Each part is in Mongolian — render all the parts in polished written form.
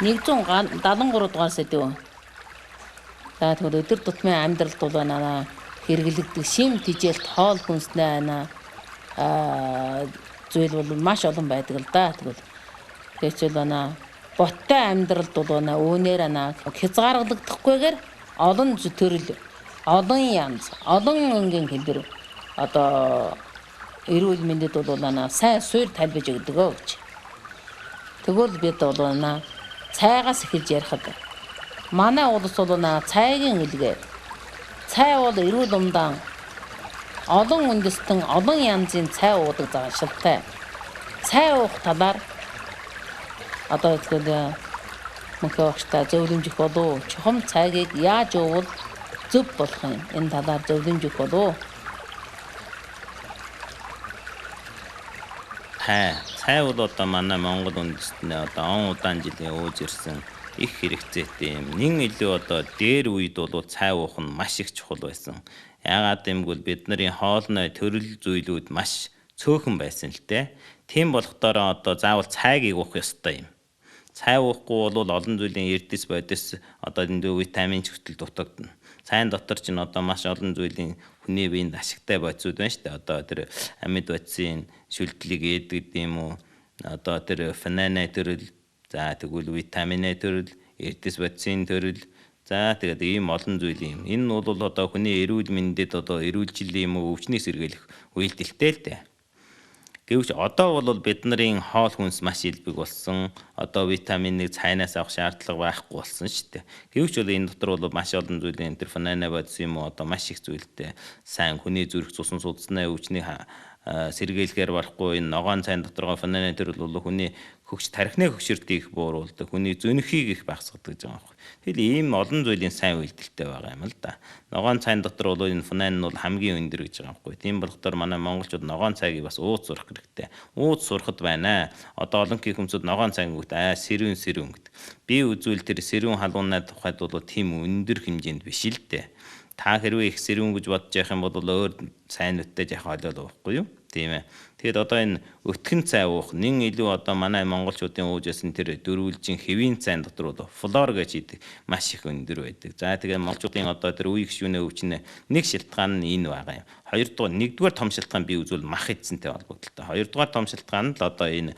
173 дугаар сэдв. За тэгвэл өдөр тутмын амьдралд бол байна хэрэглэгдэх шим тижээлт хоол хүнснээ байна. Зүйл бол маш олон байдаг л да. Тэгвэл хэвчэл байна. Боттой амьдралд бол байна үүнээр байна хязгаарлагдахгүйгээр олон төрөл, олон янз, олон өнгийн хэлбэр одоо эрүүл мэндэд бол байна сайн суурь тайлбарж өгдөг гэж. Тэгвэл бид бол байна цайгаас эхэлж ярихад манай улс бол байна цайгийн илгээ. Цай бол эрүүл умдаан олон үндэстэн олон янзын цай уудаг загшилтай. Цай уух талаар одоо тэгэхээр мөнхөө багштай зөвлөмжих болов. Чухам цайгийг яаж уувал зөв болох юм? Энэ талаар зөвлөмжих болов. Цай бол одоо манай Монгол үндэстнээ одоо он удаан жилийн ууж ирсэн их хэрэгцээтэй юм. Нин илүү одоо дээр үед бол цай уух нь маш их чухал байсан. Яагаад гэвэл бидний хоолны төрөл зүйлүүд маш цөөхөн байсан л дээ. Тийм болохоор одоо заавал цайгийг уух ёстой юм. Цай уухгүй бол олон зүйлийн эрдэс бодис одоо энэ витамин ч хөтөл дутагдана. Цайн дотор ч н одоо маш олон зүйлийн хүний биед ашигтай бодисуд байна шүү дээ. Одоо тэр амьд бодисын шүлтлийг ээдэг гэдэм үү. Одоо тэр фенана төрөл, за тэгвэл витамин төрөл, эрдэс бодисын төрөл, за тэгээд ийм олон зүйл юм. Энэ бол одоо хүний эрүүл мэндэд одоо эрүүлжил юм уу өвчнөөс сэргийлэх үйлдэлтэй л дээ. Гэвч одоо бол бидний хоол хүнс маш илбэг болсон. Одоо витаминыг цайнаас авах шаардлага байхгүй болсон шүү дээ. Гэвч бол энэ дотор бол маш олон зүйлийн тэр фенана бодис юм уу одоо маш их зүйлтэй. Сайн хүний зүрх цусан судасны өвчний сэргийлэхээр барахгүй энэ ногоон цайн доторгоо фенана төрөл бол хүний хөгж тархины хөгшөртийг бууруулдаг, хүний зөнөхийг их багасгадаг гэж байгаа юм. Тэгэл ийм олон зүйлийн сайн үйлдэлтэй байгаа юм л да. Ногоон цайн дотор бол энэ фенан нь бол хамгийн өндөр гэж байгаа юм. Тийм болохоор манай монголчууд ногоон цайгийг бас ууз сурах хэрэгтэй. Ууз сурахад байна. Одоо олонхийг хүмүүсд ногоон цай гүт сэрүүн гэд. Би үзвэл тэр сэрүүн халуунаа тухайд бол тийм өндөр хэмжээнд биш л дээ. Та хэрвээ их сэрүүн гэж бодож явах юм бол өөр цайнуудтай яхаа олоод уухгүй юу? Тийм ээ. Тэгэд одоо энэ өтгөн цай уух нин илүү одоо манай монголчуудын ууж ясан тэр дөрвөлжин хэвийн цайн дотор бол флор гэж идэг маш их өндөр байдаг. За тэгээд монголчуудын одоо тэр үе гişүнээ өвчнээ нэг шилтгаан нь энэ байгаа юм. Хоёрдугаар нэгдүгээр том шилтгаан би үзвэл мах эцэнтэй холбогдолтой. Хоёрдугаар том шилтгаан л одоо энэ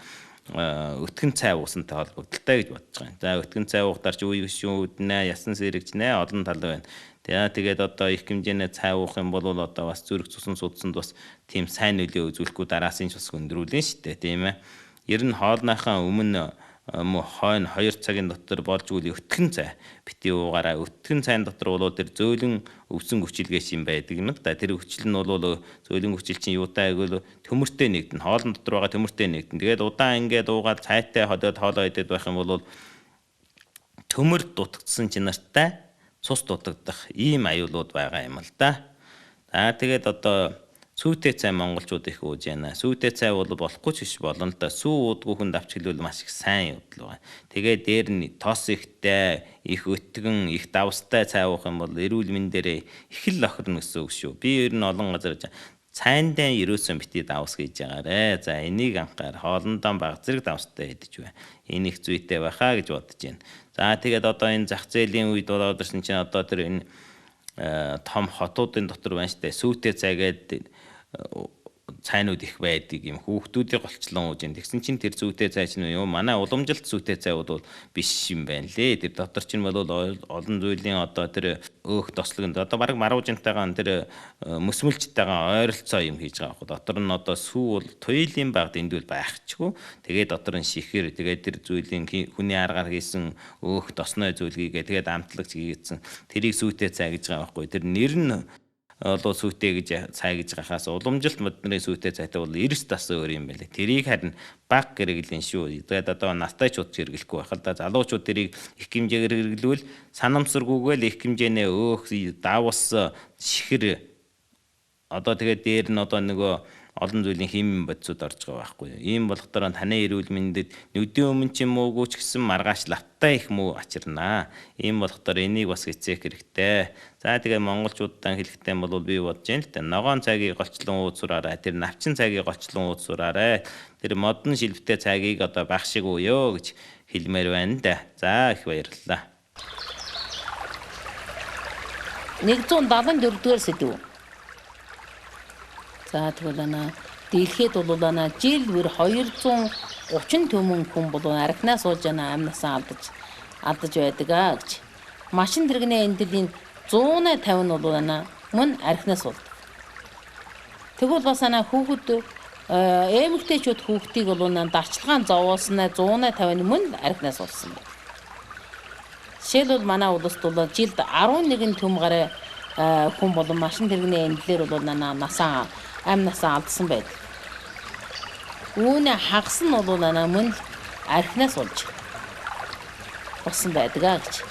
өтгөн цай уусантай холбогдолтой гэж бодож байгаа юм. За өтгөн цай уухтаар ч үе гişүүд нэ ясан сэрэгч нэ олон тал байна. Тэгээд одоо их хэмжээний цай уух юм бол одоо бас зүрх цусан судсанд бас тийм сайн нөлөө үзүүлэхгүй дараасын ч бас өндрүүлнэ шүү дээ, тийм ээ. Ер нь хоолныхаа өмнө хойно 2 цагийн дотор болж үл өтгөн цай бити уугаараа. Өтгөн цайн дотор бол тэр зөөлөн өвсөн хүчилгээш юм байдаг юм л да. Тэр хүчил нь бол зөөлөн хүчил чинь юутай гэвэл төмөртэй нэгдэн. Хоолн дотор байгаа төмөртэй нэгдэн. Тэгээд удаан ингээд уугаад цайтай ходоод хоолоо идээд байх юм бол төмөр дутагдсан чанартай цус дутагдах ийм аюулууд байгаа юм л да. За тэгээд одоо сүйтэй цай монголчууд их ууж байна. Сүйтэй цай бол болохгүй ч биш болно л да. Сүү уудгүй хүнд авч хэлвэл маш их сайн явдал байгаа. Тэгээд дээр нь тос ихтэй, их өтгөн, их давстай цай уух юм бол эрүүл мэндээрээ их л охирно гэсэн үг шүү. Би ер нь олон газар цайндаа ерөөсөн бити давс гэж байгаарэ. За энийг анхаар хоолндоо баг зэрэг давстай идэж бай. Энэ их зүйтэй байхаа гэж бодож байна. За тэгээд одоо энэ зах зээлийн үед болоод ирсэн чинь одоо тэр энэ том хотуудын дотор байна штэ сүйтэй цайгээд цайнууд их байдаг юм хүүхдүүдийн голчлон ууж ин тэгсэн чинь тэр зүйтэй цай чинь юу манай уламжилт зүйтэй цай бол биш юм байна лээ. Тэр дотор чинь бол олон зүйлийн одоо тэр өөх тослогонд одоо баг маруужинтайгаан тэр мөсмөлчтэйгаан ойролцоо юм хийж байгаа хөө. Дотор нь одоо сүү бол туйлын баг дэндүүл байхчгүй. Тэгээд дотор нь шихэр тэгээд тэр зүйлийн хүний аргаар хийсэн өөх тосной зүйлгийгээ тэгээд амтлагч хийгээдсэн тэрийг зүйтэй цай гэж байгаа байхгүй. Тэр нэр нь олоо сүйтэй гэж цай гэж гахаас уламжилт модны сүйтэй цайтай бол 90 тас өөр юм байлээ. Тэрийг харин баг гэргэлэн шүү. Тэгээд одоо настайчууд хэрэглэхгүй байх л да. Залуучууд тэрийг их хэмжээгээр хэрэглэвэл санамсаргүйгээл их хэмжээний өөх давс шихэр одоо тэгээд дээр нь одоо нөгөө олон зүйлийн химийн бодисууд орж байгаа байхгүй юу. Ийм болохоор таны эрүүл мэндэд нүдийн өмнө ч юм уугүй ч гэсэн маргааш лавтай их муу ачирнаа. Ийм болохоор энийг бас эцээх хэрэгтэй. За тэгээ монголчуудаа хэлэхдээ бол би бодож байна л да. Ногоон цагийг голчлон ууцураарай. Тэр навчин цагийг голчлон ууцураарай. Тэр модон шилбэтэй цагийг одоо багшиг ууё гэж хэлмээр байна да. За их баярлалаа. 174 дугаар сэдв. За тэгвэл дэлхийд бол жил бүр 230 төмөн хүн бол архинаас уулж амнасаа алдаж байдаг гэж. Машин тэрэгний эндэлийн 150 нь бол мөн архинаас уулдаг. Тэгвэл бас хүүхэд эмэгтэйчүүд хүүхдийг бол дарчилгаан зовоолснаа 150 нь мөн архинаас уулсан байна. Жишээлбэл манай улсад бол жилд 11 төм гаруй хүн болон машин тэрэгний эндлэр бол насаа алдсан байдаг. Үүний хагас нь бол мөн архинаас уулж болсон байдаг гэж.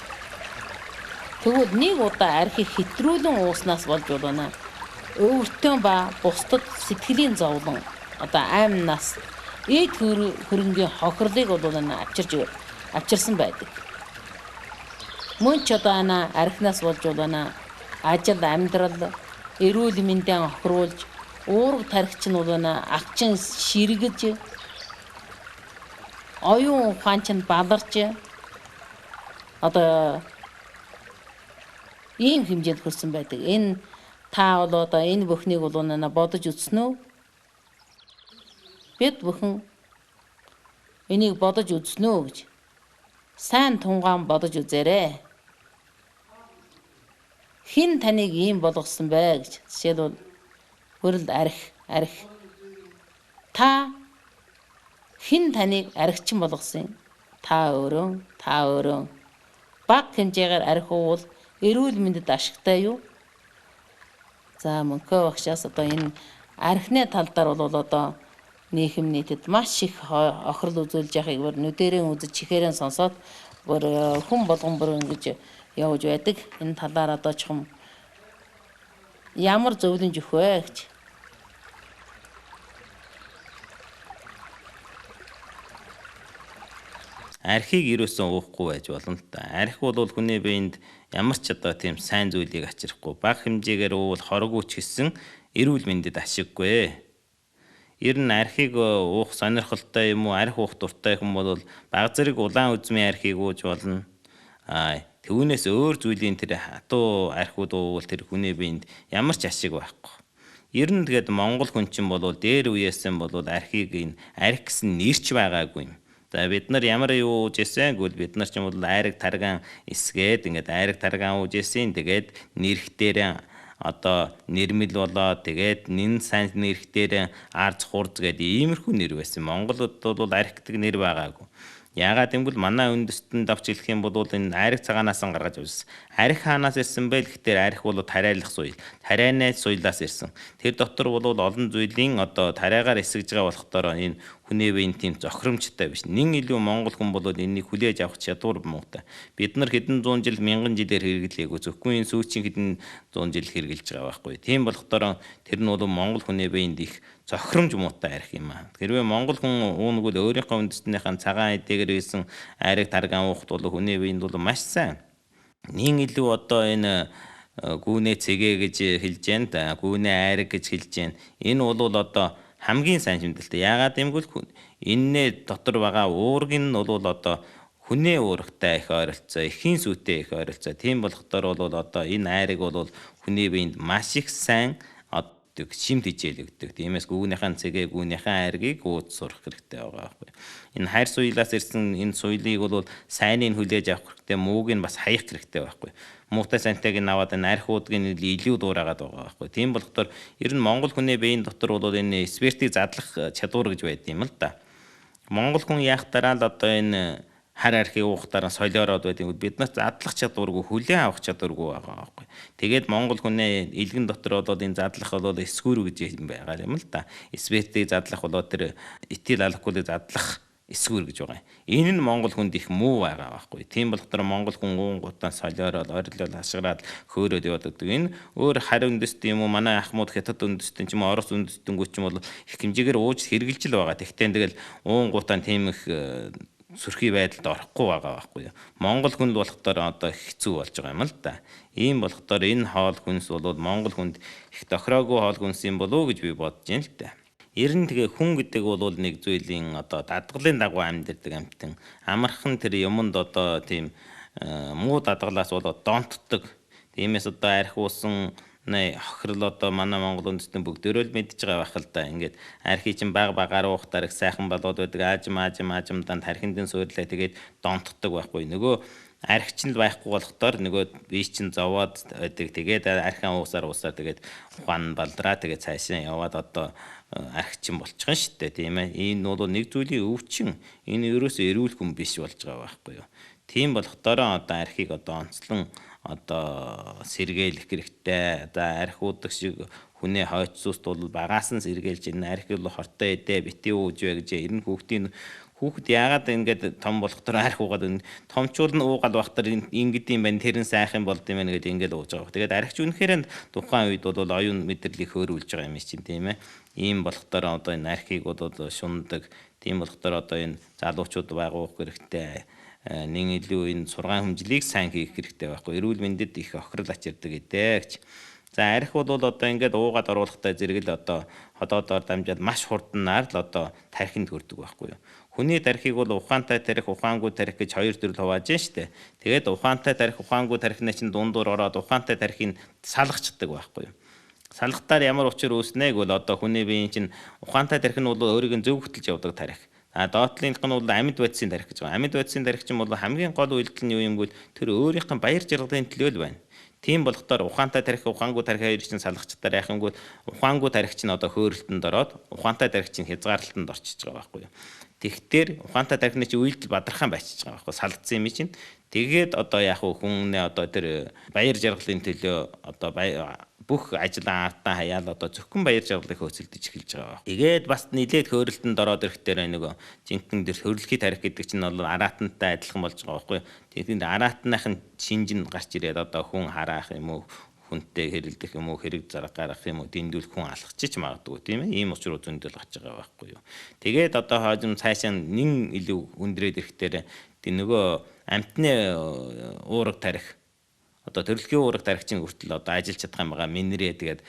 Тэгвэл нэг удаа архийг хэтрүүлэн ууснаас болж өвөртөө ба бусдад сэтгэлийн зовлон аймнаас эд хөрөнгийн хохирлыг бол авчирсан байдаг. Мөн ч архинаас болж ажил, амьдрал, эрүүл мэндээ хохируулж, уурга тархич нь агчин ширгэж, оюун ухаан чинь баларч ийм хэмжээнд хүрсэн байдаг. Энэ та бол энэ бүхнийг бодож үзсэн үү? Бид бүхэн энийг бодож үзсэн үү гэж сайн тунгаан бодож үзээрэй. Хин таныг ийм болгосон бэ гэж. Жишээлбэл хөрөлд арх. Та хин таныг архичин болгосон. Та өөрөө. Бага хэмжээгээр архи уул эрүүл мэндэд ашигтай юу? За мөнхөө багшаас энэ архины талдаар бол нийгэм нийтэд маш их охирол үзүүлж яхахыг нүдэрэн үзэж чихээрэн сонсоод хүн болгон ингэж явж байдаг. Энэ талаар чухам ямар зөвлөмж өгөх вэ гэж. Архийг ерөөсөн уухгүй байж болно л та. Архи бол хүний биед ямар ч тийм сайн зүйлийг ачирахгүй. Бага хэмжээгээр уул хоргүй ч гэсэн эрүүл мэндэд ашиггүй. Ер нь архийг уух сонирхолтой юм уу, архи уух дуртай хүн бол бага зэрэг улаан үзмийн архийг ууж болно. Түүнээс өөр зүйлийн тэр хатуу архиуд уувал тэр хүний биед ямар ч ашиг байхгүй. Ер нь тэгээд монгол хүн чинь бол дээр үеэсэн бол архийг архи гэсэн нэрч байгаагүй юм. За бид нар ямар юу ууж исэн гэвэл бид нар ч юм бол айраг таргаан эсгээд айраг таргаан ууж исэн. Тэгээд нэрхтээр нэрмэл болоод тэгээд нэн сайн нэрхтээр арз хурц гэдэг иймэрхүү нэр байсан. Монголд бол архи гэдэг нэр байгаагүй. Яагаад гэвэл манай үндэстэнд авч хэлэх юм бол энэ архи цагаанаас гаргаж ирсэн. Архи хаанаас ирсэн бэ гэхээр архи бол тариалах соёл. Тарианы соёлоос ирсэн. Тэр дотор бол олон зүйлийн тариагаар эсгэж байгаа болохоор энэ хүний биеийн тийм зохиромжтой биш. Нин илүү монгол хүн бол энийг хүлээж авах чадвар муутай. Бид нар хэдэн зуун жил, мянган жилээр хэрэглэегүй. Зөвхөн энэ сүүчийн хэдэн зуун жил хэрэгжилж байгаа байхгүй. Тийм болохоор тэр нь бол монгол хүний биеинд их зохиромж муутай архи юм аа. Хэрвээ монгол хүн уунаггүй өөрийнхөө үндэстнийхэн цагаан эдгээр ийсэн айраг таргаан уухт бол хүний биеинд бол маш сайн. Нин илүү энэ гүүнээ цэгээ гэж хэлж байна. Гүүнээ айраг гэж хэлж байна. Энэ бол хамгийн сайн шимтэлтэй. Яагаад гэвэл энэний дотор байгаа уург нь бол хүнээ уургатай их ойролцоо, эхийн сүтээ их ойролцоо. Тийм болохоор бол энэ айраг бол хүний биеинд маш их сайн шимт хичээлэгдэг. Тиймээс гүүнийхэн цэгээ, гүүнийхэн айргийг ууж сурах хэрэгтэй байгаа байхгүй. Энэ хайр суйлаас ирсэн энэ суйлыг бол сайныг хүлээж авах хэрэгтэй, мууг нь бас хаях хэрэгтэй байхгүй. Муутай сайнтайг нь аваад энэ архиудыг илүү дуурайгаад байгаа байхгүй. Тийм болохоор ер нь монгол хүний биеийн дотор бол энэ спиртийг задлах чадвар гэж байд юм л да. Монгол хүн яах дараа л энэ хар архийг уухтараа солиороод байдаг. Бид нар задлах чадваргүй, хүлээн авах чадваргүй байгаа байхгүй. Тэгээд монгол хүний илгэн дотор энэ задлах бол эсгүүр гэж юм байгаа юм л да. Спиртийг задлах бол тэр этил алкоголыг задлах эсвэр гэж байгаа юм. Энэ нь Монгол хүнд их муу байгаа байхгүй. Тийм болохоор Монгол хүн уунгуудаа солиороод орилол хашгираад хөөрөөд яваад гэдэг. Энэ өөр харь үндэстэн юм уу манай ахмууд хятад үндэстэн ч юм уу орос үндэстэнгүүд ч юм бол их хэмжээгээр ууж хэрэгжилж л байгаа. Тэгтээ тэгэл уунгуудаа тийм их сүрхий байдалд орохгүй байгаа байхгүй юу. Монгол хүнд болохоор одоо хэцүү болж байгаа юм л да. Ийм болохоор энэ хоол хүнс бол Монгол хүнд их тохироогүй хоол хүнс юм болов уу гэж би бодож байна л да. Ер нь тэгээ хүн гэдэг бол нэг зүйлийн одоо дадгалын дагуу амьдэрдэг амьтан. Амархан тэр юмд одоо тийм муу дадгалаас бол донтдог. Тиймээс одоо арх уусан хохирол одоо манай Монгол үндэстэн бүгдөө л мэдж байгаа байх л да. Ингээд архи чинь баг багаар уухтаар их сайхан болоод байдаг. Аажимданд тархиндын суурлаа тэгээд донтдог байхгүй. Нөгөө арх чинь л байхгүй болохдоор нөгөө бие чинь зовоод байдаг. Тэгээд архиан уусаар тэгээд ухаан балдраа тэгээд цаашаа яваад одоо арх чинь болчихно шүү дээ, тийм ээ. Энэ бол нэг зүйлийн өвчин. Энэ ерөөсөө эрүүл хүн биш болж байгаа байхгүй юу. Тийм болохдоор одоо архийг одоо онцлон одоо сэргээлэх хэрэгтэй. Одоо арх уудаг шиг хүнээ хойцсууст бол багаас нь сэргээлж энэ арх бол хортой эдээ бити ууж вэ гэж энэ хүүхэд яагаад ингэж том болохдоор арх уугаад томчуул нь уугаад бахтар ингэдэм байх тэр нь сайхан болд юм байна гэдэг ингэж ууж байгаа. Тэгээд архич үнэхээр тухайн үед бол оюун мэдрэлийг хөөрүүлж байгаа юм чинь, тийм ээ. Ийм болохдоор одоо энэ архийг бол шундаг. Тийм болохдоор одоо энэ залуучууд байгуулах хэрэгтэй. Нэг илүү энэ сургаан хэмжлийг сайн хийх хэрэгтэй байхгүй. Эрүүл мэндэд их охирол ачирдаг гэдэг. За арх бол одоо ингээд уугаад оруулахтай зэрэг л одоо ходоодоор дамжаад маш хурданаар л одоо тархинд хүрдэг байхгүй юу. Хүний тархийг бол ухаантай тарих, ухаангүй тарих гэж хоёр төрөл хувааж байна шүү дээ. Тэгээд ухаантай тарих, ухаангүй тарихнаа чинь дундуур ороод ухаантай тарихыг салгачдаг байхгүй юу. Салгатаар ямар учир үүснэг бол одоо хүний биеийн чинь ухаантай тарих нь бол өөрийг нь зөв хөтлж явдаг тарих. Доотлынх нь бол амьд бодисын тарих гэж байгаа. Амьд бодисын тарих чинь бол хамгийн гол үйлдэл нь юу юм бол тэр өөрийнх нь баяр жаргалын төлөө л байна. Тийм болохоор ухаантай тарих, ухаангүй тарих хоёр чинь салгачдаар яах юм бол ухаангүй тарих чинь одоо хөөрөлтөнд ороод ухаантай тарих чинь хязгаарлалтанд орчиж байгаа байхгүй юу. Тэгтэр ухаантай тарихны чинь үйлдэл бадрахаан байчиж байгаа байхгүй салгацсан юм чинь. Тэгээд одоо яах вэ хүнээ одоо тэр баяр жаргалын төлөө одоо бүх ажил артаа хаяал одоо зөвхөн баяр жаргалыг хөөцөлдөж эхэлж байгаа. Тэгээд бас нилээд хөөрөлтөнд ороод ирэхээр нөгөө жинхэнэ дөр хөрөлхий тарих гэдэг чинь бол араатантай адилхан болж байгаа байхгүй. Тэгээд араатныхын шинжин гарч ирээд одоо хүн хараах юм уу, хүнтэй хэрэлдэх юм уу, хэрэг зарга гаргах юм уу, дэндүүлэх хүн алхчих магадгүй тийм ээ. Ийм учрууд зөндөл гарч байгаа байхгүй юу. Тэгээд одоо хожим цаашаа нэн илүү өндрээд ирэхээр тийм нөгөө амтны уурга тарих одоо төрөлхийн уурга тархичийн хүртэл одоо ажиллаж чадах юм байгаа минерээ тэгээд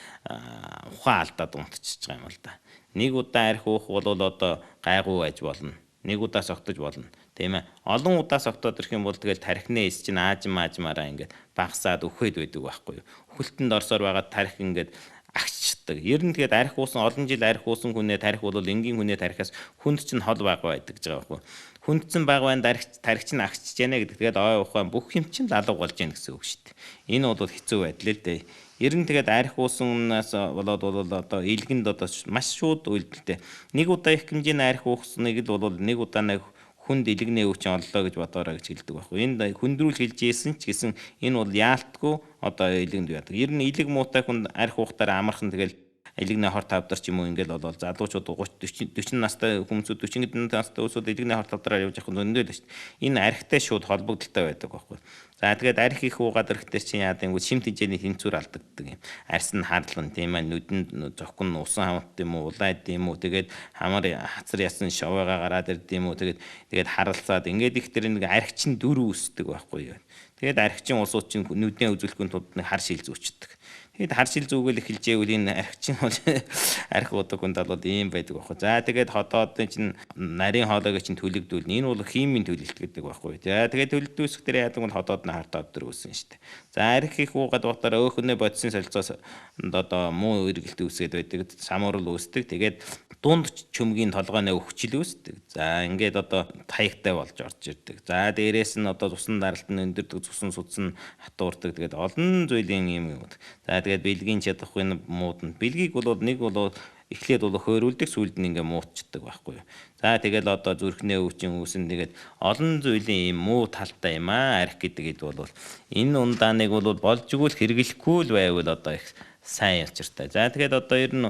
ухаан алдаад унтчихж байгаа юм л да. Нэг удаа арх уух бол одоо гайгүй байж болно. Нэг удаа согтож болно. Тийм ээ. Олон удаа согтоод ирэх юм бол тэгэл тархины эс чинь аажмаараа ингээд багасаад өхөд байдаг байхгүй юу. Өхөлтөнд орсоор байгаа тарих ингээд агчдаг. Ер нь тэгээд арх уусан олон жил арх уусан хүнээ тарих бол энгийн хүнээ тарихаас хүнд чинь хол бага байдаг гэж байгаа байхгүй юу. Хүндсэн баг байна тарих чинь агчж яана гэдэг. Тэгээд ой ухаан бүх юм чинь алга болж яана гэсэн үг шүү дээ. Энэ бол хэцүү байдал л дээ. Ер нь тэгээд арх уусанаас болоод бол одоо илгэнд одоо маш шууд үйлдэлтэй. Нэг удаа их хэмжээний арх уусныг л бол нэг удаа нэг хүнд илгнээ өвч оллоо гэж бодоорой гэж хэлдэг байхгүй. Энд хүндрүүл хэлж ийсэн ч гэсэн энэ бол яалтгүй одоо илгэнд байдаг. Ер нь илэг муутай хүнд арх уухтаар амархан тэгэл илэгний хор тавдар ч юм уу ингээл бол залуучууд 30 40 настай хүмүүсүүд 40 настай хүмүүсүүд илэгний хор тавдраар явж явах зөндөө л шүү дээ. Энэ архитай шууд холбогдолтой байдаг байхгүй. За тэгээд арх их уугаад ирэхдээ чинь яа гэвэл шимт хэмжээний тэнцвэр алдагддаг юм. Арс нь харлан тийм ээ нүдэнд зохкон усан хамт юм уу улайд юм уу тэгээд хамар хацар ясан шовоогоо гараад ирд юм уу тэгээд харалцаад ингээд их тэр нэг арх чинь дүр үүсдэг байхгүй юу. Тэгээд архичийн улсууд чинь нүдний үзүүлэхүн тулд нэг хар шил зүүчдэг. Тэгэд хар шил зүгэл эхэлж ивэл энэ архичин бол арх уудаг хүнд бол ийм байдаг байхгүй. За тэгээд ходоодын чинь нарийн хоолойг чинь төлөгдүүлнэ. Энэ бол химийн төлөлт гэдэг байхгүй. За тэгээд төлөлдөөсөх дээр яадаг бол ходоод нь хартаад дөр үүсэн шүү дээ. За арх их уугаад бахтаар өөхнөө бодисын солилцоос одоо муу эргэлт үүсгээд байдаг. Самуурал үүсдэг. Тэгээд дунд чөмгийн толгойн өвчл үүсдэг. За ингээд одоо таягтай болж орж ирдэг. За дээрээс нь одоо цусан даралт нь өндөрдөг, цусан судсан хатуурдаг. Тэгээд олон зүйлийн юм юм. За тэгээд бэлгийн чадахгүй муудна. Бэлгийг бол нэг бол эхлээд бол хөөрүүлдэг сүүлд нь ингээ муутчдаг байхгүй юу. За тэгэл одоо зүрхнээ өвчин үүсэн тэгээд олон зүйлийн юм муу талтай юм арх гэдэг бол энэ ундааныг бол болж игэл хэрэглэхгүй л байвал одоо их сайн явчиртай. За тэгээд одоо ер нь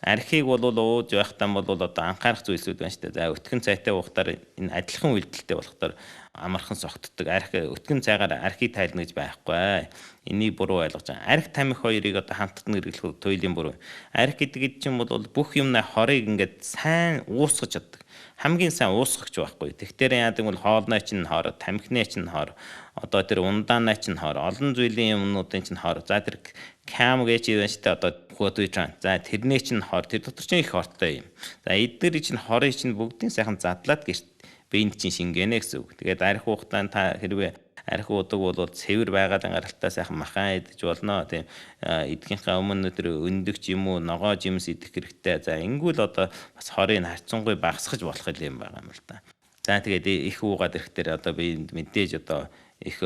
архийг бол ууж байхдаа бол одоо анхаарах зүйлсүүд байна шүү дээ. За өтгөн цайтай уухтаар энэ адилхан үйлдэлтэй болохоор амархан согтдог. Архи өтгөн цайгаар архийг тайлна гэж байхгүй. Энийг буруу ойлгож байгаа. Архи тамхи хоёрыг одоо хамтдаа хэрэглэх туйлын буруу. Архи гэдэг чинь бол бүх юмны хорыг ингээд сайн уусгаж чаддаг. Хамгийн сайн уусгагч байхгүй. Тэгэхээр яадаг бол хоолной чинь хор, тамхины чинь хор, одоо тэр ундаанаа чинь хор, олон зүйлийн юмнуудын чинь хор. За тэр кам гэж юм шүү дээ одоо хөтөж байгаа. За тэрний чинь хор, тэр дотор чинь их хортой юм. За эдгээр чинь хорыг чинь бүгдийн сайхан задлаад гэрт биенд чинь шингэнэ гэсэн үг. Тэгээд архи хугацаанд та хэрвээ архи удаг бол цэвэр байгалийн гаралтай сайхан махан идэж болно. Тийм эдгийнхээ өмнө тэр өндөгч юм уу, ногоо жимс идэх хэрэгтэй. За ингэвэл одоо бас хорыг харьцангуй багасгаж болох юм байгаа юм л да. За тэгээд их уугаад ирэхдээ одоо би мэдээж одоо их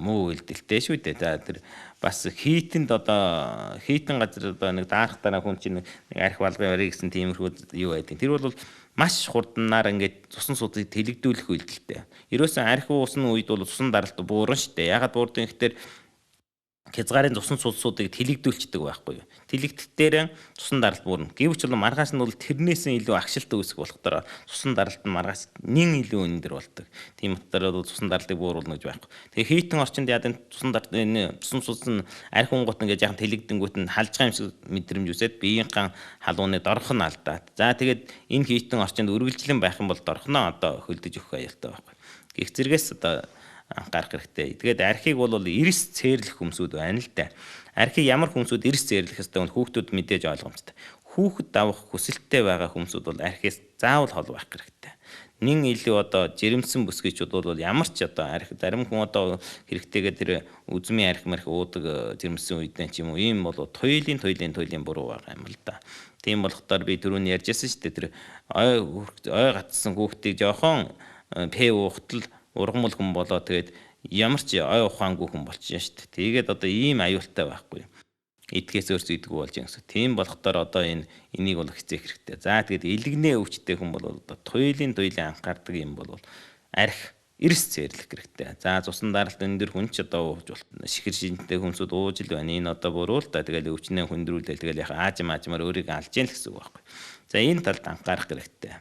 муу үйлдэлтэй шүү дээ. За тэр бас хийтэнд одоо хийтэн газар одоо нэг даахтараа хүн чинь нэг архи балгын өрий гэсэн тиймэрхүү юу байдаг. Тэр бол маш хурданаар ингээд цусан судыг тэлэгдүүлэх үйлдэлтэй. Ерөөсөн архи уусан үед бол цусан даралт буурна шүү дээ. Ягаад буурдаг гэхээр хязгаарын цусан судсуудыг тэлэгдүүлчихдэг байхгүй юу. Тэлэгдэхдээр цусан даралт буурна. Гэвч бол маргааш нь бол тэрнээс илүү агшилт үүсэх болохоор цусан даралт нь маргааш нин илүү өндөр болдог. Тийм утгаараа бол цусан даралтыг бууруулна гэж байхгүй. Тэгээ хийтэн орчинд яадаг цусан даралт энэ цусан судс нь архи унгууд ингээд яхан тэлэгдэнгүүт нь халж байгаа юм шиг мэдрэмж үсээд биеийнхэн халууны дорх нь алдаад. За тэгээд энэ хийтэн орчинд үргэлжлэн байх юм бол дорхноо одоо хөлдөж өгөх аюултай байхгүй. Гэх зэрэгс одоо анхаарах хэрэгтэй. Тэгээд архийг бол эрс цээрлэх хүмсүүд байна л да. Архийг ямар хүмсүүд эрс цээрлэх ёстой вэ? Хүүхдүүд мэдээж ойлгомжтой. Хүүхэд авах хүсэлттэй байгаа хүмсүүд бол архиас заавал хол байх хэрэгтэй. Нин илүү одоо жирэмсэн бүсгийчүүд бол ямар ч одоо архи зарим хүн одоо хэрэгтэйгээ тэр үзмийн архи марх уудаг жирэмсэн үедээ ч юм уу ийм бол туйлын буруу байгаа юм л да. Тийм болохоор би түрүүн ярьжсэн шүү дээ тэр ой гатсан хүүхдийг жоохон пэ уухтал ургамал хүн болоо тэгээд ямар ч ой ухаангүй хүн болчихно шүү дээ. Тэгээд одоо ийм аюултай байхгүй. Эдгээс өөрсдөө идэггүй болж юм гэсэн. Тийм болохоор одоо энийг бол хэцээх хэрэгтэй. За тэгээд илэгнээ өвчтэй хүн бол одоо туйлын анхаардаг юм бол архи эрс цээрлэх хэрэгтэй. За цусан даралт өндөр хүн ч одоо ууж болтно. Шихэр шинжтэй хүнсүүд ууж л байна. Энэ одоо буруу л да. Тэгээд өвчнээ хүндрүүлэл тэгээд яхаа аажмаар өөрийгөө алж яах гэсэн үг байхгүй. За энэ талд анхаарах хэрэгтэй.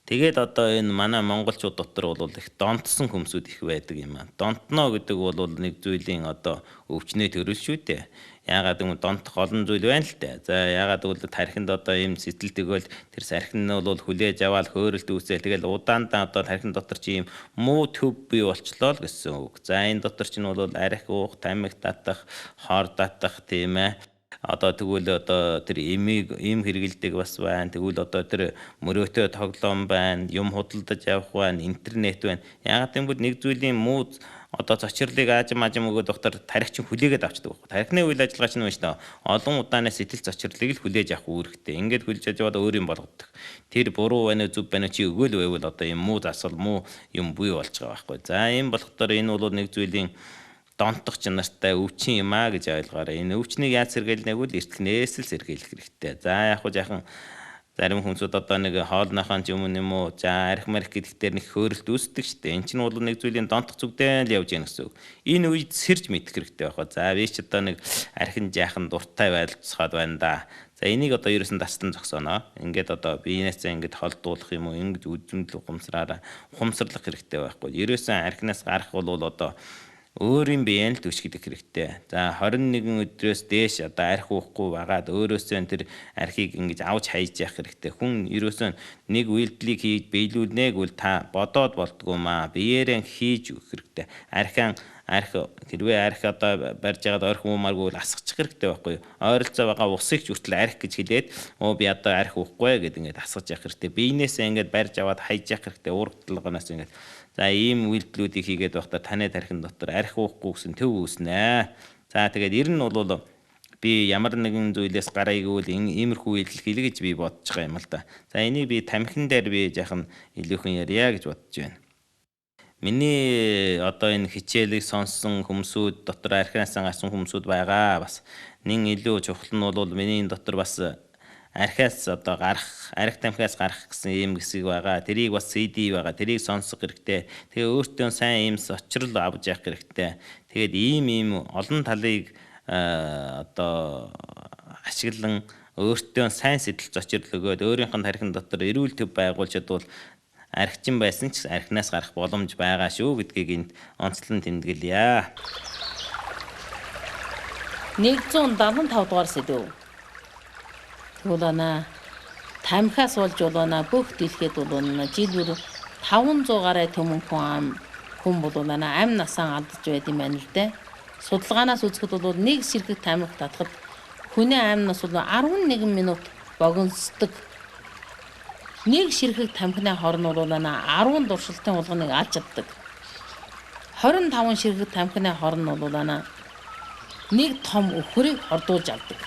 Тэгээд одоо энэ манай монголчууд дотор бол их донтсон хүмсүүд их байдаг юм аа. Донтно гэдэг бол нэг зүйлийн одоо өвчнөө төрөл шүү дээ. Яагаад гэвэл донтох олон зүйл байна л дээ. За яагаад гэвэл тархинд одоо ийм сэтэл тэгвэл тэр сархин нь бол хүлээж аваад хөөрөлт үүсэл тэгэл удаандаа одоо тархин дотор чи ийм муу төв бий болчлоо л гэсэн үг. За энэ дотор чинь бол архи уух, тамхи татах, хор татах тийм ээ. Одоо тэгвэл одоо тэр эм хэрэгэлдэг бас байна. Тэгвэл одоо тэр мөрөөтөө тоглоом байна, юм худалдаж явах байна, интернет байна. Яагаад гэвэл нэг зүйлийн муу одоо зочрлыг аажим өгөөд доктор тархич хүлээгээд авчдаг байхгүй. Тархины үйл ажиллагаа чинь байна шүү дээ. Олон удааны сэтгэл зочрлыг л хүлээж авах үүрэгтэй. Ингээд хүлээж аваад өөр юм болгодог. Тэр буруу байна уу зөв байна уу чи өгөөл байвал одоо юм муу засал муу юм буй болж байгаа байхгүй. За ийм болохоор энэ бол нэг зүйлийн донтох чанартай өвчин юм а гэж ойлгоорой. Энэ өвчнийг яаж сэргийлнэ гэвэл эртнээс л сэргийлэх хэрэгтэй. За яг хөө жаахан зарим хүнсүүд одоо нэг хоолныхон юм уу за архи марх гэдэгтэр нэг хөөрөлт үүсдэг штэ. Энд чинь бол нэг зүйлийн донтох зүгдэн л явж яах гэсэн үг. Энэ үед сэрж мэдэх хэрэгтэй байх. За би ч одоо нэг архин жаахан дуртай байлцгаад байна да. За энийг одоо ерөөсөн тастан зогсооно. Ингээд одоо биенээсээ ингээд холдуулах юм уу ингэж үзмэл ухамсарлах хэрэгтэй байхгүй. Ерөөсөн архинаас гарах бол одоо өөрийн биеийн л түшгэлэх хэрэгтэй. За 21 өдрөөс дээш одоо архи уухгүй байгаад өөрөөсөө тэр архийг ингэж авч хайж явах хэрэгтэй. Хүн ерөөсөө нэг үйлдэлийг хийж биелүүлнэ гэвэл та бодоод болдгоо маа биеэрээ хийж өгөх хэрэгтэй. Архи хэрвээ архи одоо барьж байгаад орхин уумааргүй асгачих хэрэгтэй байхгүй юу? Ойролцоо байгаа усыг ч хүртэл архи гэж хэлээд би одоо архи уухгүй гэд ингээд асгаж явах хэрэгтэй. Биенээсээ ингээд барьж аваад хайж явах хэрэгтэй. Уурга толгоноос ингээд за ийм үйлдэлүүдийг хийгээд байхдаа таны тархин дотор архи уухгүй гэсэн төв үүснэ. За тэгээд ер нь бол би ямар нэгэн зүйлээс гараа игвэл иймэрхүү үйлдэл хийлээ гэж би бодож байгаа юм л да. За энийг би тамхин дээр би яахан илүүхэн ярья гэж бодож байна. Миний одоо энэ хичээлийг сонссон хүмүүсүүд дотор архинаас гарсан хүмүүсүүд байгаа. Бас нин илүү чухал нь бол миний энэ дотор бас архиас одоо архи тамхиас гарах гэсэн ийм хэсэг байгаа. Тэрийг бас CD байгаа. Тэрийг сонсох хэрэгтэй. Тэгээ өөртөө сайн ийм сочрол авч явах хэрэгтэй. Тэгээд ийм олон талыг одоо ашиглан өөртөө сайн сэтэл зочрол өгөөд өөрийнх нь тархин дотор эрүүл төв байгуулж чадвал архичин байсан ч архинаас гарах боломж байгаа шүү гэдгийг энд онцлон тэмдэглэе. 175 дугаар сэдв. Тэгвэл тамхиас болж болоо бүх дэлхийд бол жил бүр 500 гаруй төмөн хүн бол амь насаа алдаж байд юм байна л дээ. Судалгаанаас үзэхэд бол нэг сэргэг тамхи татахад хүний амь нас бол 11 минут богиносдог. Нэг сэргэг тамхины хорн бол 10 дуршилтын улганыг алж чаддаг. 25 сэргэг тамхины хорн бол нэг том өхрийг хордуулж авдаг.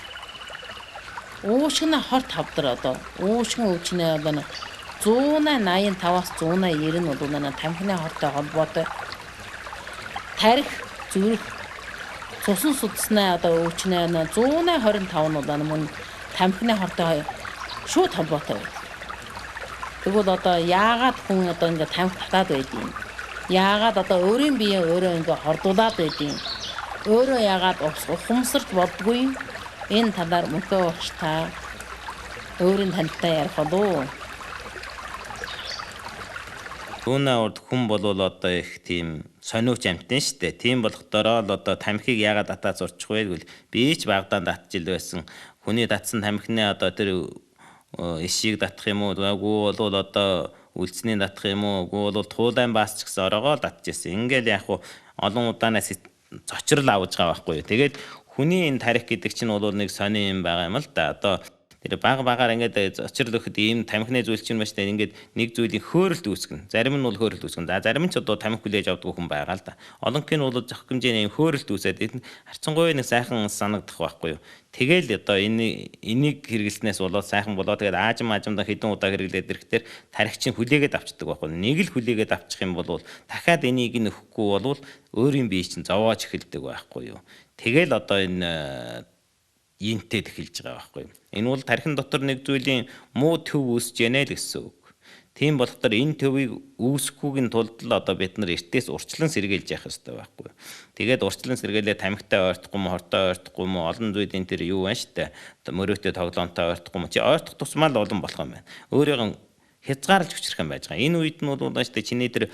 Уушгины хорт хавдар уушгин өвчнээ 185-аас 190 бол тамхины хортой холбоотой. Тарих, зүрх, цусан судасны өвчнээ 125 нь бол тамхины хортой шууд холбоотой. Тэгвэл яагаад хүн ингэ тамхи татаад байдгийг? Яагаад өөрийн биеэ өөрөө ингэ хордуулаад байдгийг? Өөрөө яагаад ухамсарч болдгүй? Энэ талаар мөнхөө багш та өөрийн танилтаа ярих болов. Түүний урд хүн бол их тийм сониуч амтэн штэ. Тийм болохдороо л тамхиг яагаад татаад зурчих вэ гэвэл би ч багадаа татжил байсан. Хүний татсан тамхины тэр ишийг татах юм уу? Үгүй бол үлдсний татах юм уу? Үгүй бол туулайн баас ч гэсэн ороогоо татчихсан. Ингээл яг олон удаанаас зочрол авж байгаа байхгүй юу. Тэгээд хүний энэ тарих гэдэг чинь бол нэг сони юм байгаа юм л да. Тэр багаар ингээд зочрол өгөхөд ийм тамхины зүйл чинь маш тэ ингээд нэг зүйлийн хөөрөлт үүсгэн. Зарим нь бол хөөрөлт үүсгэн. Зарим нь ч тамхи хүлээж авдаг хүн байгаа л да. Олонхын бол зохих хэмжээний хөөрөлт үүсээд харцангуй нэг сайхан санагдах байхгүй юу. Тэгэл энийг хэрэглэснээс болоод сайхан болоо тэгээд аажимдаа хэдэн удаа хэрэглээд ирэхээр тарих чинь хүлээгээд авчдаг байхгүй. Нэг л хүлээгээд авчих юм бол дахиад энийг нөхгүй бол өөрийн бие чинь зовоож эхэлдэг байхгүй юу. Тэгэл энэ ийнтэй эхэлж байгаа байхгүй юу. Энэ бол тархин дотор нэг зүйлийн муу төв үүсэж яана л гэсэн үг. Тийм болохоор энэ төвийг үүсэхгүйн тулд л бид нар эртээс урчлан сэргийлж явах хэрэгтэй байхгүй юу. Тэгээд урчлан сэргийлээ тамхитай ойртохгүй мó, хортой ойртохгүй мó, олон зүйлийн тэр юу байна штэ. Мөрөөдтэй тоглоомтой ойртохгүй мó. Чи ойртох тусмаа л олон болох юм байна. Өөрийгөө хязгаарлаж хүчрэх юм байж байгаа. Энэ үед нь бол штэ чиний тэр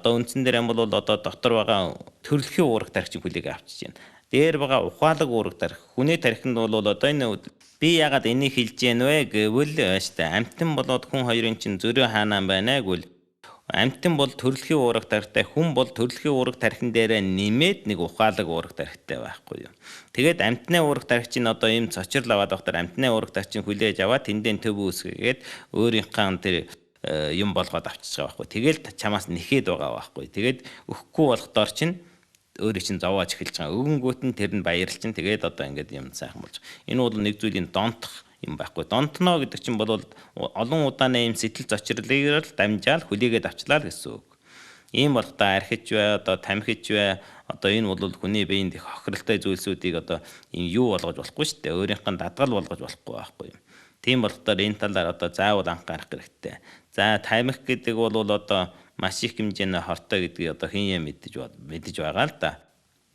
үндсэн дээр юм бол дотор байгаа төрөлхийн уурах тархич хүлээг авчиж байна. Дээр байгаа ухаалаг уурах тарих. Хүний тархинд бол энэ би ягаад энийг хэлж яана вэ гэвэл штэ амтан болоод хүн хоёрын чинь зөрөө хаанаа байна гэвэл амтан бол төрөлхийн уурах тарихтай, хүн бол төрөлхийн уурах тархин дээрээ нэмээд нэг ухаалаг уурах тарихтай байхгүй юу. Тэгээд амтны уурах тарих чинь ийм цочрол аваад байхдаа амтны уурах тарих чинь хүлээж аваад тэндээ төв үүсгээд өөрийнхөө тэр юм болгоод авчиж байгаа байхгүй. Тэгэл чамаас нэхэд байгаа байхгүй. Тэгээд өгөхгүй болохдоор чинь өөрийг чинь зовоож эхэлж байгаа. Өгөнгүүт нь тэр нь баярлж чинь тэгээд ингээд юм сайхан болж. Энэ бол нэг зүйлийн донтох юм байхгүй. Донтно гэдэг чинь бол олон удааны юм сэтэл зочрлыг л дамжаал хүлээгээд авчлаа л гэсэн үг. Ийм болохдоо архиж бай, тамхиж бай, энэ бол хүний биеинд их хохиролтой зүйлсүүдийг юм юу болгож болохгүй шүү дээ. Өөрийнх нь дадгал болгож болохгүй байхгүй юм. Тийм болохдоо энэ талаар заавал анхаарах хэрэгтэй. За тамхи гэдэг бол маш их хэмжээний хортой гэдгийг хин мэдэж байгаа л да.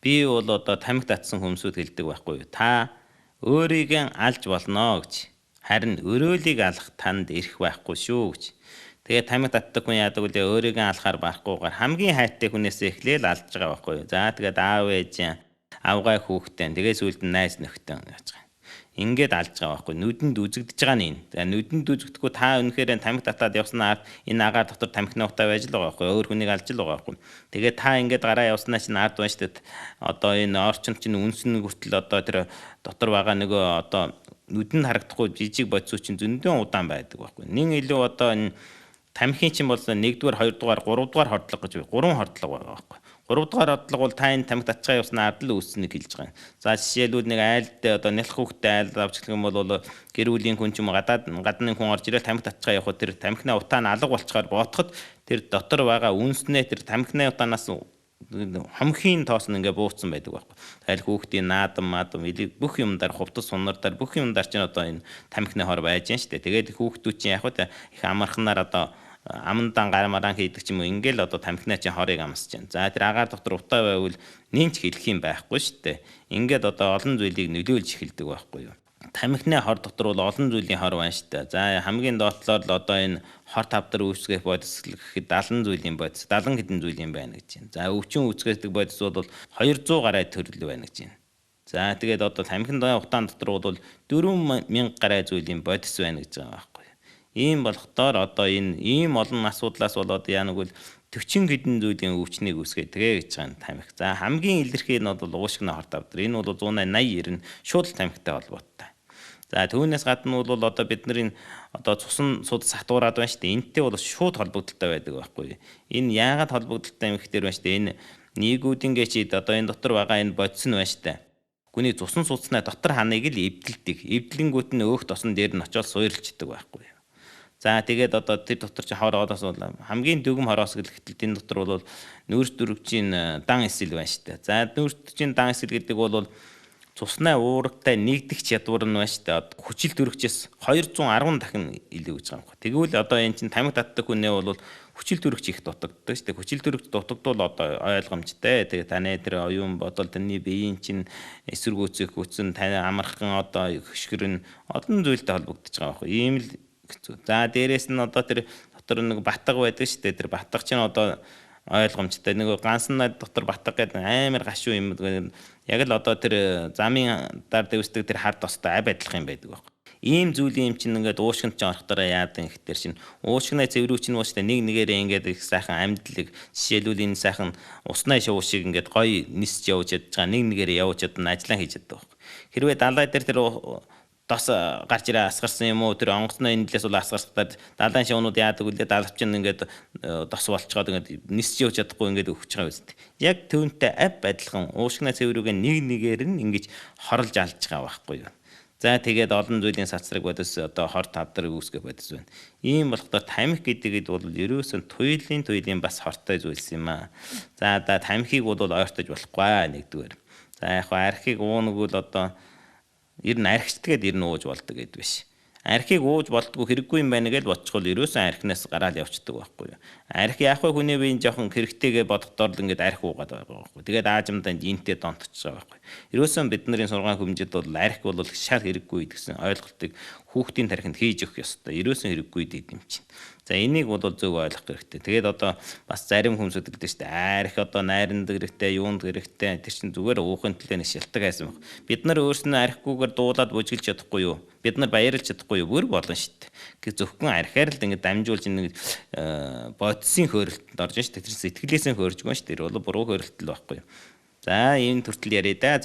Би бол тамхи татсан хүмүүсүүд хэлдэг байхгүй юу. Та өөрийгөө алж болно гэж. Харин өрөөлийг алах танд ирэх байхгүй шүү гэж. Тэгээ тамхи татдаг хүн яадаг үлээ өөрийгөө алахаар барахгүйгээр хамгийн хайртай хүнээсээ эхлээл алж байгаа байхгүй юу. За тэгээд аав ээж, авгай хүүхдээ, тэгээ сүүлд нь найз нөхдөд яаж байгаа. Ингээд алж байгаа байхгүй. Нүдэнд үзэгдэж байгаа нь энэ. За нүдэнд үзэгдэхгүй та үнэхээр тамхи татаад явснаар энэ агаар дотор тамхины утаа байж л байгаа байхгүй. Өөр хүнийг алж л байгаа байхгүй. Тэгээд та ингээд гараа явснаа чинь ард байна шүү дээ. Энэ орчинд чинь үнсэн хүртэл тэр дотор байгаа нөгөө нүдэнд харагдахгүй жижиг бодисуу чинь зөндөн удаан байдаг байхгүй. Нэг илүү энэ тамхин чинь бол 1-р, 2-р, 3-р хордлого гэж 3 хордлого байгаа байхгүй. 3-р хордлого бол та энэ тамхи татчихаа явснаа ард л үүснэг хэлж байгаа юм. За жишээлбэл нэг айлд нялх хүүхдээ айлд авч гэх юм бол гэр бүлийн хүн ч юм гадны хүн орж ирэл тамхи татчихаа явхад тэр тамхины утаа нь алга болчихоор боотоход тэр дотор байгаа үнснээ тэр тамхины утаанаас хамхийн тоос нь ингээ бууцсан байдаг байхгүй. Тайл хүүхдийн наадам бүх юмдаар хувцас суннардаар бүх юмдаар чинь энэ тамхины хор байж гэн штэ. Тэгээд хүүхдүүд чинь яг их амархнаар амандан гармаран хийдэг ч юм уу ингээл тамхинаа чинь хорыг амсаж байна. За тэр агаар дотор утаа байвал нинч хэлэх юм байхгүй шүү дээ. Ингээд олон зүйлийг нөлөөлж эхэлдэг байхгүй юу. тамхины хор дотор бол олон зүйлийн хор байна шүү дээ. За хамгийн доотлоор л одоо энэ хор тавдар үүсгэх бодис гэхэд 70 зүйлийн бодис, 70 хэдэн зүйлийн байна гэж байна. За өвчин үүсгэдэг бодис бол 200 гаруй төрөл байна гэж байна. За тэгээд одоо тамхин утаан дотор бол 4000 гаруй зүйлийн бодис байна гэж байгаа байхгүй. Ийм болохдоор одоо энэ ийм олон асуудлаас болоод яа нэг бол 40 хэдэн зүйлийн өвчнийг үүсгээд тэгээ гэж байгаа тамхи. За хамгийн илэрхий нь бол уушгины хор тавдар. Энэ бол 180 90 шууд тамхитай холбоотой. За түүнээс гадна бол одоо бидний одоо цусан судас хатуураад байна шүү дээ. Энтэй бол шууд холбогдолтой байдаг байхгүй. Энэ яагаад холбогдолтой юм гэхээр байна шүү дээ. Энэ нийгүүдийн гэчид одоо энэ дотор байгаа энэ бодис нь байна шүү дээ. Хүний цусан судснаа дотор ханыг л эвдэлдэг. Эвдлэнгүүт нь өөх тосон дээр нь очиод суйрлцдаг байхгүй. За тэгээд одоо тэр дотор чи хороолоос бол хамгийн дөгөм хороос гэлэхдээ энэ дотор бол нүүрс дөрвчийн дан эсэл байна шүү дээ. За нүүрс дөрвчийн дан эсэл гэдэг бол цуснаа уурагтай нэгдэх чадвар нь байна шүү дээ. Хүчил төрөгчөөс 210 дахин илүү гэж байгаа юм. Тэгвэл одоо энэ чинь тамхи татдаг хүнээ бол хүчил төрөгч их дутагддаг шүү дээ. Хүчил төрөгч дутагдвал одоо ойлгомжтой. Тэгээ таны тэр оюун бодол таны биеийн чинь эсэргүүцэх хүчин таны амархан одоо хөшгөрн олон зүйлтэй холбогдож байгаа юм. Ийм л. За дээрэс нь одоо тэр дотор нэг батга байдаг шүү дээ. Тэр батга чинь одоо ойлгомжтой. Нэг гансан дотор батга гэдэг амар гашуу юм. Яг л одоо тэр замын дараа дэвсдэг тэр хар тостой ав адилах юм байдаг байхгүй. Ийм зүйлийн юм чинь ингээд уушгинд ч орохтороо яадаг ихтер чинь уушгинаа цэврүүч нь ууштай нэг нэгээрээ ингээд их сайхан амьдлаг жишээлбэл энэ сайхан уснаа шуу шиг ингээд гоё нисч явж чадж байгаа нэг нэгээрээ явж чадна ажиллаа хийж чаддаг байхгүй. Хэрвээ далай дээр тэр дос гарч ирээ асгарсан юм уу тэр онгоцны энэлээс бол асгарсдаад далайн шуунууд яадаг үлээ далавч нь ингээд дос болцоод ингээд нисч явж чадахгүй ингээд өгч байгаа үст. Яг түүнтэй ав адилхан уушгинаа цэврүүгээ нэг нэгээр нь ингэж хорлж алж байгаа байхгүй юу. За тэгээд олон зүйлийн сацраг бодис одоо хор тавдар үүсгэх бодис байна. Ийм болохдоо тамхи гэдэг бол ерөөсөн туйлын бас хортой зүйлс юм аа. За тамхиг бол ойртож болохгүй нэгдүгээр. За яг архийг уунаг бол одоо ер нь архичдгээд ер нь ууж болдог гэдэг биш. Архийг ууж болдгоо хэрэггүй юм байна гэж бодчихвол ерөөсөн архинаас гараад явцдаг байхгүй юу. Арх яах вэ хүний биеийн жоохон хэрэгтэйгээ бодохдоор л ингээд арх уугаад байгаа байхгүй. Тэгээд аажимдаа энтэй донтчихж байгаа байхгүй. Ерөөсөн бидний сургаан хүмжид бол арх бол шал хэрэггүй гэсэн ойлголтыг хүүхдийн тархинд хийж өгөх ёстой. Ерөөсөн хэрэггүй гэдэг юм чинь. За энийг бол зөв ойлгох хэрэгтэй. Тэгээд одоо бас зарим хүмүүс үгдэж штэ арх одоо найранд хэрэгтэй, юунд хэрэгтэй. Тэр чинь зүгээр уухын төлөө нэг шилдэг хайсан баг. Бид нар өөрснөө архгүйгээр дуулаад бүжгэлж чадахгүй юу? Бид нар баярлж чадахгүй юу? Бүр болно штэ. Гэвч зөвхөн архаар л ингэ дамжуулж нэг бодисын хөөрөлтөнд орж штэ. Тэр сэтгэлээсээ хөөрж гон штэ. Тэр бол буруу хөөрөлтөл байхгүй юу? За энэ төртөл яриа да. За